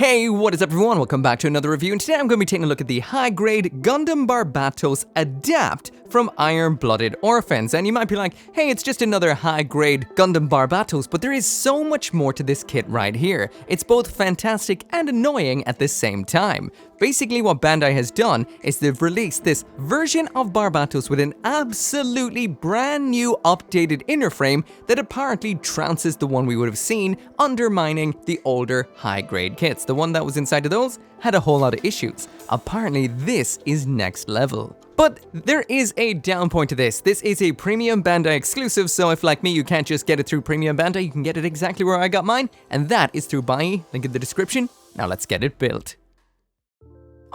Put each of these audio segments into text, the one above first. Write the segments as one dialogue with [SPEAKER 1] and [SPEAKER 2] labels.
[SPEAKER 1] Hey, what is up everyone? Welcome back to another review, and today I'm going to be taking a look at the high-grade Gundam Barbatos Adapt from Iron-Blooded Orphans. And you might be like, hey, it's just another high-grade Gundam Barbatos, but there is so much more to this kit right here. It's both fantastic and annoying at the same time. Basically what Bandai has done is they've released this version of Barbatos with an absolutely brand new updated inner frame that apparently trounces the one we would have seen, undermining the older high-grade kits. The one that was inside of those had a whole lot of issues. Apparently this is next level. But there is a down point to this. This is a premium Bandai exclusive, so if like me you can't just get it through premium Bandai, you can get it exactly where I got mine, and that is through HigH, link in the description. Now let's get it built.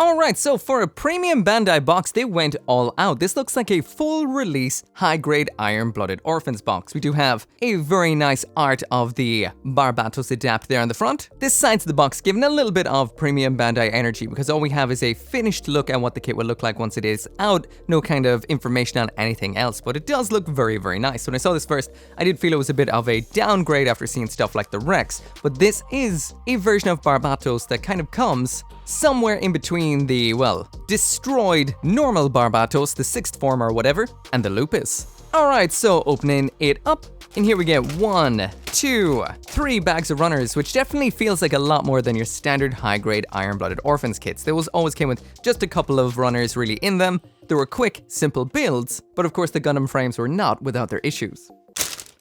[SPEAKER 1] Alright, so for a premium Bandai box, they went all out. This looks like a full release, high-grade Iron-Blooded Orphans box. We do have a very nice art of the Barbatos Adapt there on the front. This side's the box giving a little bit of premium Bandai energy because all we have is a finished look at what the kit will look like once it is out. No kind of information on anything else, but it does look very, very nice. When I saw this first, I did feel it was a bit of a downgrade after seeing stuff like the Rex, but this is a version of Barbatos that kind of comes somewhere in between the, well, destroyed normal Barbatos, the 6th form or whatever, and the Lupus. Alright, so opening it up, and here we get 1, 2, 3 bags of runners, which definitely feels like a lot more than your standard high-grade Iron-Blooded Orphans kits. They always came with just a couple of runners really in them. They were quick, simple builds, but of course the Gundam frames were not without their issues.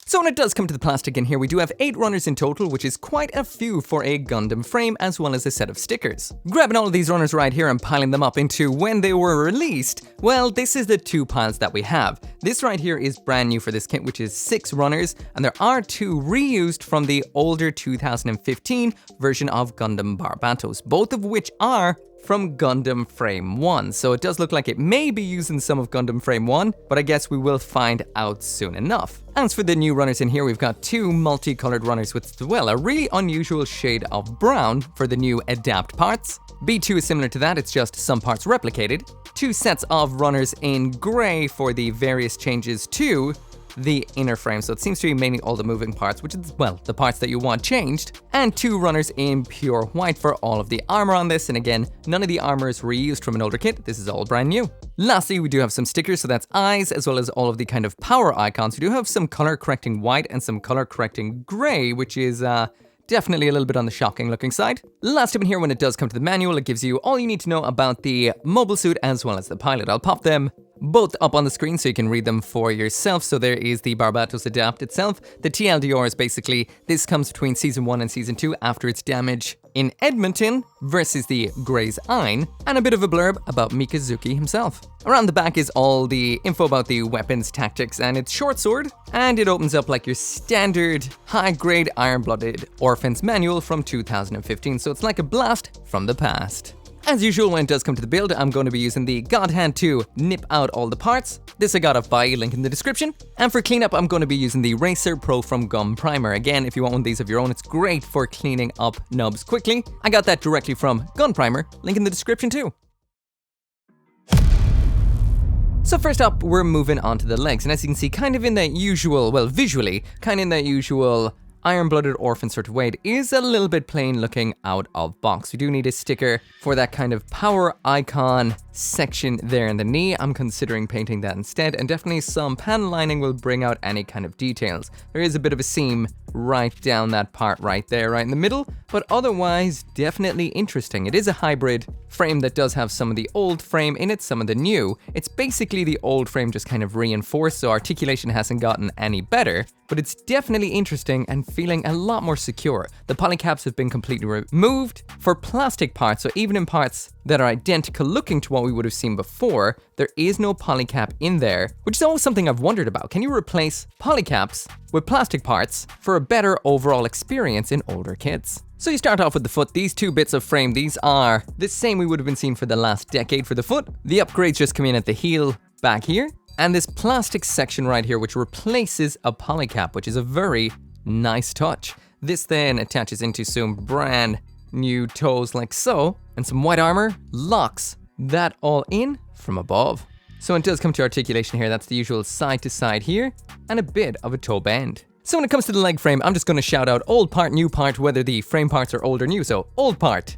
[SPEAKER 1] So when it does come to the plastic in here, we do have 8 runners in total, which is quite a few for a Gundam frame, as well as a set of stickers. Grabbing all of these runners right here and piling them up into when they were released, well, this is the 2 piles that we have. This right here is brand new for this kit, which is 6 runners, and there are 2 reused from the older 2015 version of Gundam Barbatos, both of which are from Gundam Frame 1, so it does look like it may be using some of Gundam Frame 1, but I guess we will find out soon enough. As for the new runners in here, we've got 2 multicolored runners with, well, a really unusual shade of brown for the new Adapt parts. B2 is similar to that, it's just some parts replicated. 2 sets of runners in grey for the various changes to the inner frame, so it seems to be mainly all the moving parts, which is, well, the parts that you want changed, and 2 runners in pure white for all of the armor on this, and again, none of the armor is reused from an older kit, this is all brand new. Lastly, we do have some stickers, so that's eyes, as well as all of the kind of power icons. We do have some color correcting white and some color correcting gray, which is definitely a little bit on the shocking looking side. Last up in here, when it does come to the manual, it gives you all you need to know about the mobile suit as well as the pilot. I'll pop them both up on the screen so you can read them for yourself. So there is the Barbatos Adapt itself. The TLDR is basically, this comes between Season 1 and Season 2 after its damage in Edmonton versus the Grey's Ein, and a bit of a blurb about Mikazuki himself. Around the back is all the info about the weapons, tactics, and its short sword, and it opens up like your standard high-grade Iron-Blooded Orphans manual from 2015, so it's like a blast from the past. As usual, when it does come to the build, I'm going to be using the God Hand to nip out all the parts. This I got off HigH, link in the description. And for cleanup, I'm going to be using the Racer Pro from Gum Primer. Again, if you want one of these of your own, it's great for cleaning up nubs quickly. I got that directly from Gun Primer, link in the description too. So first up, we're moving on to the legs, and as you can see, kind of in that usual, well, visually, kind of in that usual Iron-Blooded Orphan sort of way, it is a little bit plain looking out of box. We do need a sticker for that kind of power icon section there in the knee. I'm considering painting that instead, and definitely some panel lining will bring out any kind of details. There is a bit of a seam right down that part right there, right in the middle, but otherwise definitely interesting. It is a hybrid frame that does have some of the old frame in it, some of the new. It's basically the old frame just kind of reinforced, so articulation hasn't gotten any better, but it's definitely interesting and feeling a lot more secure. The polycaps have been completely removed for plastic parts, so even in parts that are identical looking to what we would have seen before, there is no polycap in there, which is always something I've wondered about. Can you replace polycaps with plastic parts for a better overall experience in older kits? So you start off with the foot. These 2 bits of frame, these are the same we would have been seeing for the last decade for the foot. The upgrades just come in at the heel back here, and this plastic section right here, which replaces a polycap, which is a very nice touch. This then attaches into some brand new toes like so, and some white armor locks that all in from above. So it does come to articulation here. That's the usual side to side here, and a bit of a toe bend. So when it comes to the leg frame, I'm just going to shout out old part, new part, whether the frame parts are old or new. So old part,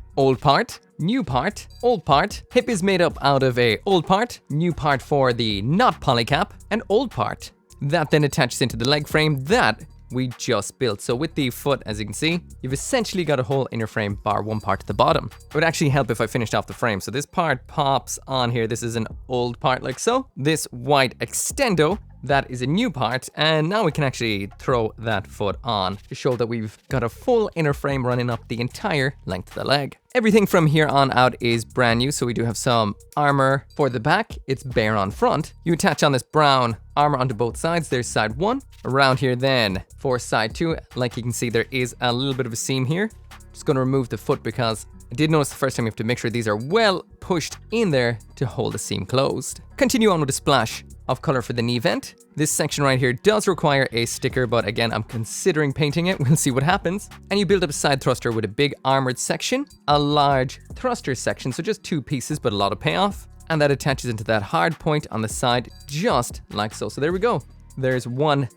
[SPEAKER 1] new part, old part. Hip is made up out of a old part, new part for the not polycap, and old part. That then attaches into the leg frame that we just built. So with the foot, as you can see, you've essentially got a whole inner frame bar one part at the bottom. It would actually help if I finished off the frame. So this part pops on here. This is an old part like so. This white extendo, that is a new part, and now we can actually throw that foot on to show that we've got a full inner frame running up the entire length of the leg. Everything from here on out is brand new, so we do have some armor for the back. It's bare on front. You attach on this brown armor onto both sides. There's side 1. Around here then for side 2, like you can see, there is a little bit of a seam here. Just going to remove the foot because I did notice the first time you have to make sure these are well pushed in there to hold the seam closed. Continue on with a splash of color for the knee vent. This section right here does require a sticker, but again, I'm considering painting it. We'll see what happens. And you build up a side thruster with a big armored section, a large thruster section, so just 2 pieces, but a lot of payoff. And that attaches into that hard point on the side, just like so. So there we go. There's one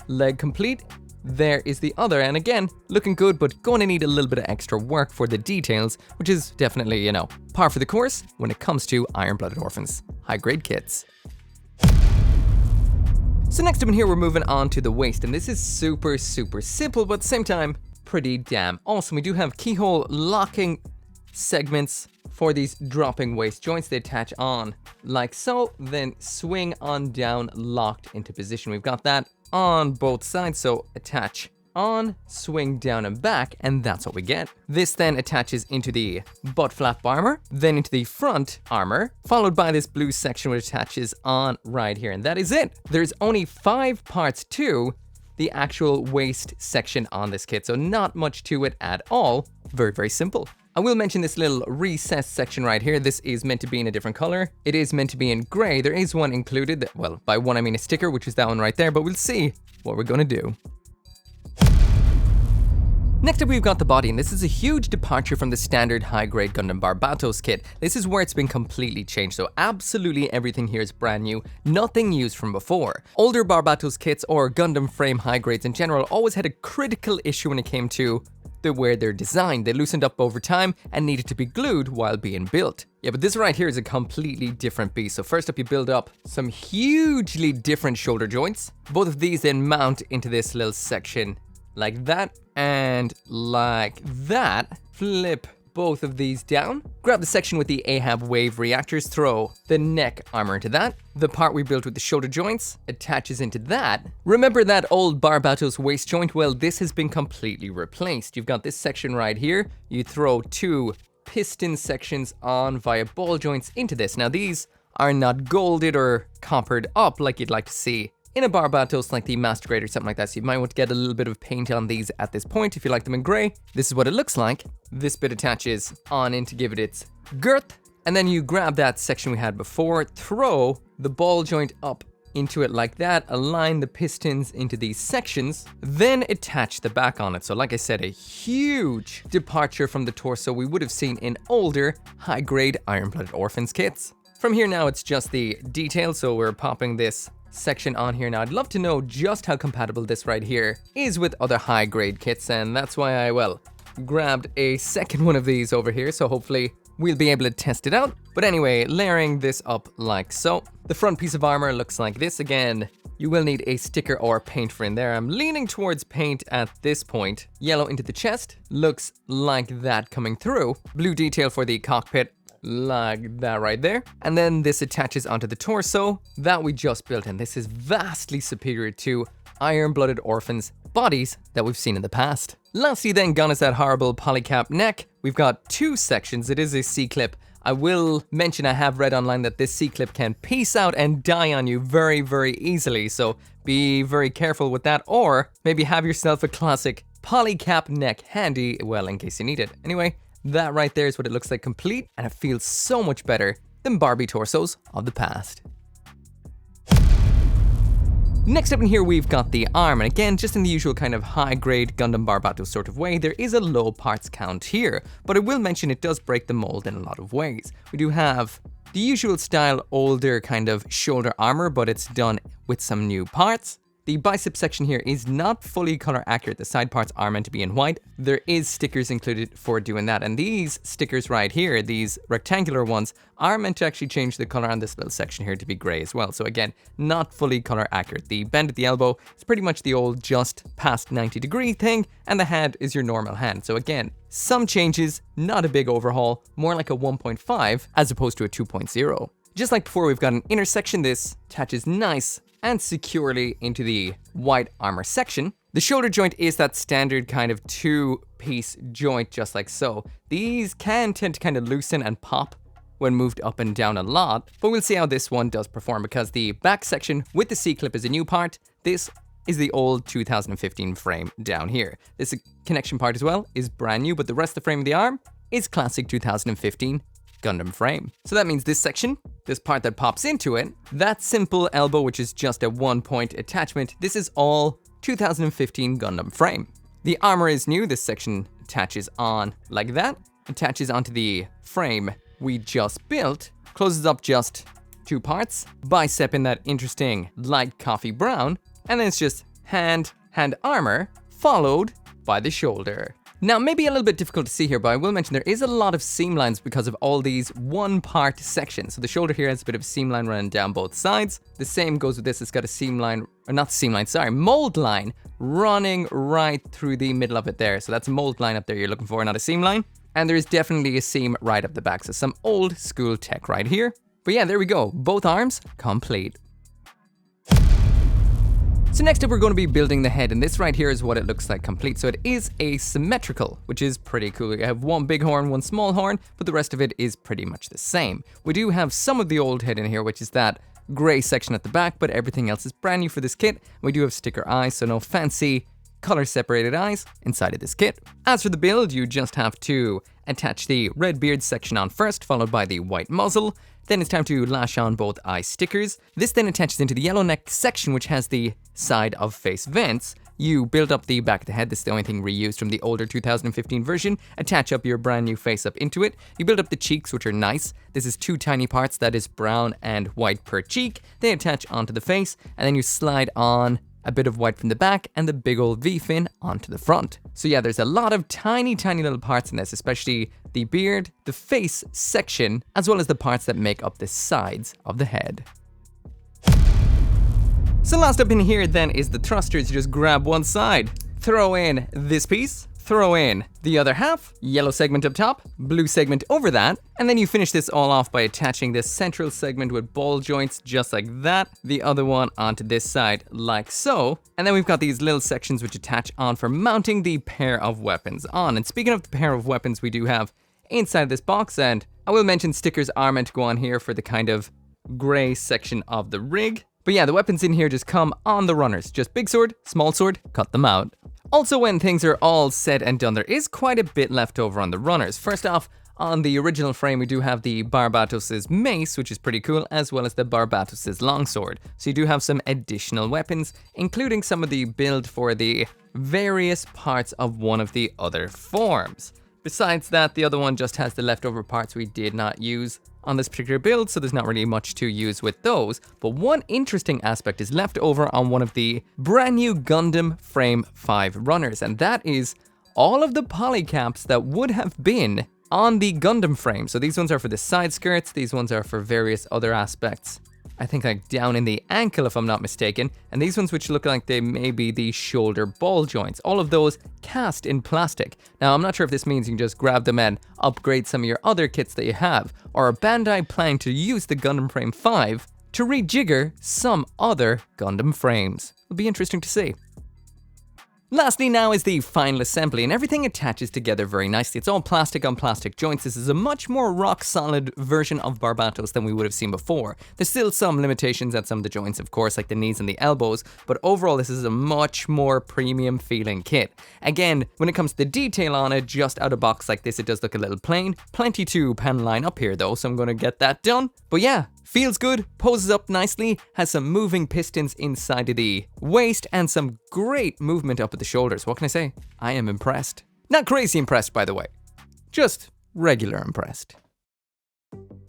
[SPEAKER 1] leg complete. There is the other, and again, looking good, but going to need a little bit of extra work for the details, which is definitely, you know, par for the course when it comes to Iron-Blooded Orphans high-grade kits. So next up in here, we're moving on to the waist, and this is super simple, but at the same time, pretty damn awesome. We do have keyhole locking segments for these dropping waist joints. They attach on like so, then swing on down, locked into position. We've got that on both sides, so attach on, swing down and back, and that's what we get. This then attaches into the butt flap armor, then into the front armor, followed by this blue section which attaches on right here, and that is it. There's only 5 parts to the actual waist section on this kit, so not much to it at all. Very simple. I will mention this little recessed section right here. This is meant to be in a different color. It is meant to be in gray. There is one included, well, by one I mean a sticker, which is that one right there, but we'll see what we're gonna do. Next up, we've got the body, and this is a huge departure from the standard high-grade Gundam Barbatos kit. This is where it's been completely changed, so absolutely everything here is brand new, nothing used from before. Older Barbatos kits, or Gundam frame high-grades in general, always had a critical issue when it came to the way they're designed. They loosened up over time and needed to be glued while being built. Yeah, but this right here is a completely different beast. So first up, you build up some hugely different shoulder joints. Both of these then mount into this little section like that and like that. Flip both of these down. Grab the section with the Ahab wave reactors, throw the neck armor into that. The part we built with the shoulder joints attaches into that. Remember that old Barbatos waist joint? Well, this has been completely replaced. You've got this section right here. You throw 2 piston sections on via ball joints into this. Now these are not golded or coppered up like you'd like to see in a Barbatos like the Master Grade or something like that, so you might want to get a little bit of paint on these at this point if you like them in grey. This is what it looks like. This bit attaches on in to give it its girth, and then you grab that section we had before, throw the ball joint up into it like that, align the pistons into these sections, then attach the back on it. So like I said, a huge departure from the torso we would have seen in older high-grade Iron-Blooded Orphans kits. From here now, it's just the detail, so we're popping this section on here. Now I'd love to know just how compatible this right here is with other high grade kits, and that's why I, well, grabbed a second one of these over here, so hopefully we'll be able to test it out. But anyway, layering this up like so. The front piece of armor looks like this. Again, you will need a sticker or paint for in there. I'm leaning towards paint at this point. Yellow into the chest, looks like that coming through. Blue detail for the cockpit, like that right there. And then this attaches onto the torso that we just built, and this is vastly superior to Iron-Blooded Orphans bodies that we've seen in the past. Lastly then, gone is that horrible polycap neck. We've got 2 sections. It is a C-clip. I will mention I have read online that this C-clip can piece out and die on you very easily, so be very careful with that, or maybe have yourself a classic polycap neck handy, well, in case you need it. Anyway, that right there is what it looks like complete, and it feels so much better than Barbie torsos of the past. Next up in here, we've got the arm, and again, just in the usual kind of high-grade Gundam Barbatos sort of way, there is a low parts count here, but I will mention it does break the mold in a lot of ways. We do have the usual style older kind of shoulder armor, but it's done with some new parts. The bicep section here is not fully color accurate. The side parts are meant to be in white. There is stickers included for doing that. And these stickers right here, these rectangular ones, are meant to actually change the color on this little section here to be gray as well. So again, not fully color accurate. The bend at the elbow is pretty much the old just past 90-degree thing, and the hand is your normal hand. So again, some changes, not a big overhaul, more like a 1.5 as opposed to a 2.0. Just like before, we've got an inner section. This attaches nice and securely into the white armor section. The shoulder joint is that standard kind of two-piece joint, just like so. These can tend to kind of loosen and pop when moved up and down a lot, but we'll see how this one does perform, because the back section with the C-clip is a new part. This is the old 2015 frame down here. This connection part as well is brand new, but the rest of the frame of the arm is classic 2015 Gundam frame. So that means this section, this part that pops into it, that simple elbow, which is just a 1-point attachment, this is all 2015 Gundam frame. The armor is new. This section attaches on like that, attaches onto the frame we just built, closes up just 2 parts, bicep in that interesting light coffee brown, and then it's just hand armor, followed by the shoulder. Now, maybe a little bit difficult to see here, but I will mention there is a lot of seam lines because of all these one-part sections. So the shoulder here has a bit of a seam line running down both sides. The same goes with this. It's got a seam line, or not seam line, sorry, mold line running right through the middle of it there. So that's a mold line up there you're looking for, not a seam line. And there is definitely a seam right up the back. So some old school tech right here. But yeah, there we go. Both arms complete. So next up, we're going to be building the head, and this right here is what it looks like complete. So it is asymmetrical, which is pretty cool. You have one big horn, one small horn, but the rest of it is pretty much the same. We do have some of the old head in here, which is that gray section at the back, but everything else is brand new for this kit. We do have sticker eyes, so no fancy color separated eyes inside of this kit. As for the build, you just have to attach the red beard section on first, followed by the white muzzle. Then it's time to lash on both eye stickers. This then attaches into the yellow neck section, which has the side of face vents. You build up the back of the head. This is the only thing reused from the older 2015 version. Attach up your brand new face up into it. You build up the cheeks, which are nice. This is 2 tiny parts, that is brown and white per cheek. They attach onto the face, and then you slide on a bit of white from the back and the big old V-fin onto the front. So yeah, there's a lot of tiny little parts in this, especially the beard, the face section, as well as the parts that make up the sides of the head. So last up in here then is the thrusters. You just grab one side, throw in this piece, throw in the other half, yellow segment up top, blue segment over that, and then you finish this all off by attaching this central segment with ball joints just like that, the other one onto this side like so, and then we've got these little sections which attach on for mounting the pair of weapons on. And speaking of the pair of weapons we do have inside this box, and I will mention stickers are meant to go on here for the kind of gray section of the rig. But yeah, the weapons in here just come on the runners, just big sword, small sword, cut them out. Also, when things are all said and done, there is quite a bit left over on the runners. First off, on the original frame, we do have the Barbatos' mace, which is pretty cool, as well as the Barbatos' longsword. So you do have some additional weapons, including some of the build for the various parts of one of the other forms. Besides that, the other one just has the leftover parts we did not use on this particular build, so there's not really much to use with those. But one interesting aspect is left over on one of the brand new Gundam Frame 5 runners, and that is all of the polycaps that would have been on the Gundam frame. So these ones are for the side skirts, these ones are for various other aspects. I think like down in the ankle if I'm not mistaken, and these ones which look like they may be the shoulder ball joints, all of those cast in plastic. Now I'm not sure if this means you can just grab them and upgrade some of your other kits that you have, or are Bandai planning to use the Gundam Frame 5 to rejigger some other Gundam frames? It'll be interesting to see. Lastly now is the final assembly, and everything attaches together very nicely. It's all plastic on plastic joints. This is a much more rock solid version of Barbatos than we would have seen before. There's still some limitations at some of the joints, of course, like the knees and the elbows, but overall this is a much more premium feeling kit. Again, when it comes to the detail on it, just out of box like this, it does look a little plain. Plenty to panel line up here though, so I'm going to get that done. But yeah, feels good, poses up nicely, has some moving pistons inside of the waist, and some great movement up at the shoulders. What can I say? I am impressed. Not crazy impressed, by the way. Just regular impressed.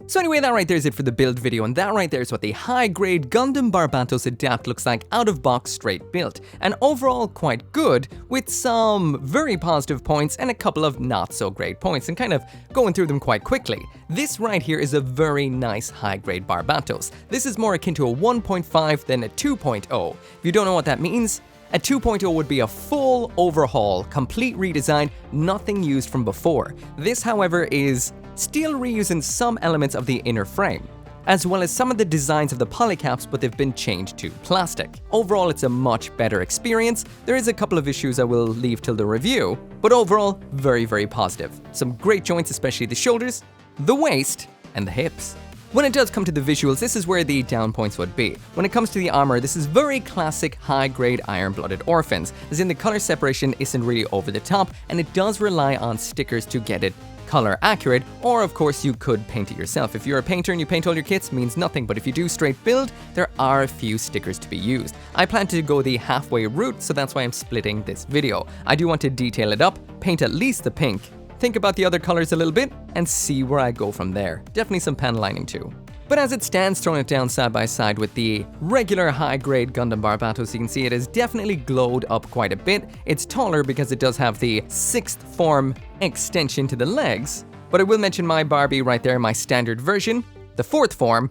[SPEAKER 1] So anyway, that right there is it for the build video, and that right there is what the high-grade Gundam Barbatos Adapt looks like out of box straight built. And overall quite good, with some very positive points and a couple of not so great points, and kind of going through them quite quickly. This right here is a very nice high-grade Barbatos. This is more akin to a 1.5 than a 2.0. If you don't know what that means, a 2.0 would be a full overhaul, complete redesign, nothing used from before. This, however, is still reusing some elements of the inner frame, as well as some of the designs of the polycaps, but they've been changed to plastic. Overall, it's a much better experience. There is a couple of issues I will leave till the review, but overall, very, very positive. Some great joints, especially the shoulders, the waist, and the hips. When it does come to the visuals, this is where the down points would be. When it comes to the armor, this is very classic high-grade iron-blooded orphans, as in the color separation isn't really over the top, and it does rely on stickers to get it color accurate, or of course you could paint it yourself. If you're a painter and you paint all your kits, means nothing, but if you do straight build, there are a few stickers to be used. I plan to go the halfway route, so that's why I'm splitting this video. I do want to detail it up, paint at least the pink, think about the other colors a little bit, and see where I go from there. Definitely some panel lining too. But as it stands, throwing it down side by side with the regular high-grade Gundam Barbatos, you can see it has definitely glowed up quite a bit. It's taller because it does have the 6th form extension to the legs, but I will mention my Barbie right there, my standard version, the 4th form,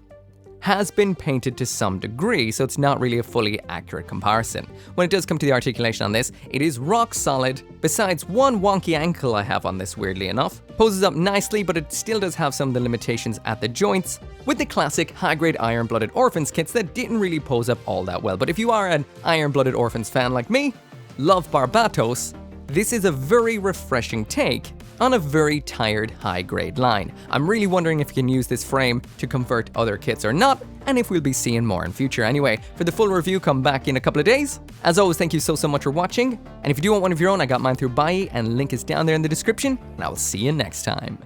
[SPEAKER 1] has been painted to some degree, so it's not really a fully accurate comparison. When it does come to the articulation on this, it is rock solid, besides one wonky ankle I have on this, weirdly enough. Poses up nicely, but it still does have some of the limitations at the joints, with the classic high-grade iron-blooded orphans kits that didn't really pose up all that well. But if you are an iron-blooded orphans fan like me, love Barbatos, this is a very refreshing take on a very tired high-grade line. I'm really wondering if you can use this frame to convert other kits or not, and if we'll be seeing more in future. Anyway, for the full review, come back in a couple of days. As always, thank you so much for watching, and if you do want one of your own, I got mine through Bandai, and link is down there in the description, and I will see you next time.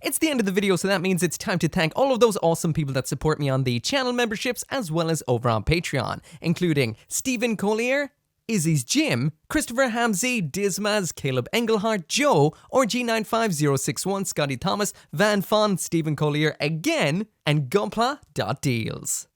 [SPEAKER 1] It's the end of the video, so that means it's time to thank all of those awesome people that support me on the channel memberships as well as over on Patreon, including Stephen Collier, Izzy's Jim, Christopher Hamzy, Dismaz, Caleb Engelhardt, Joe, RG95061, Scotty Thomas, Van Fon, Stephen Collier again, and gunpla.deals.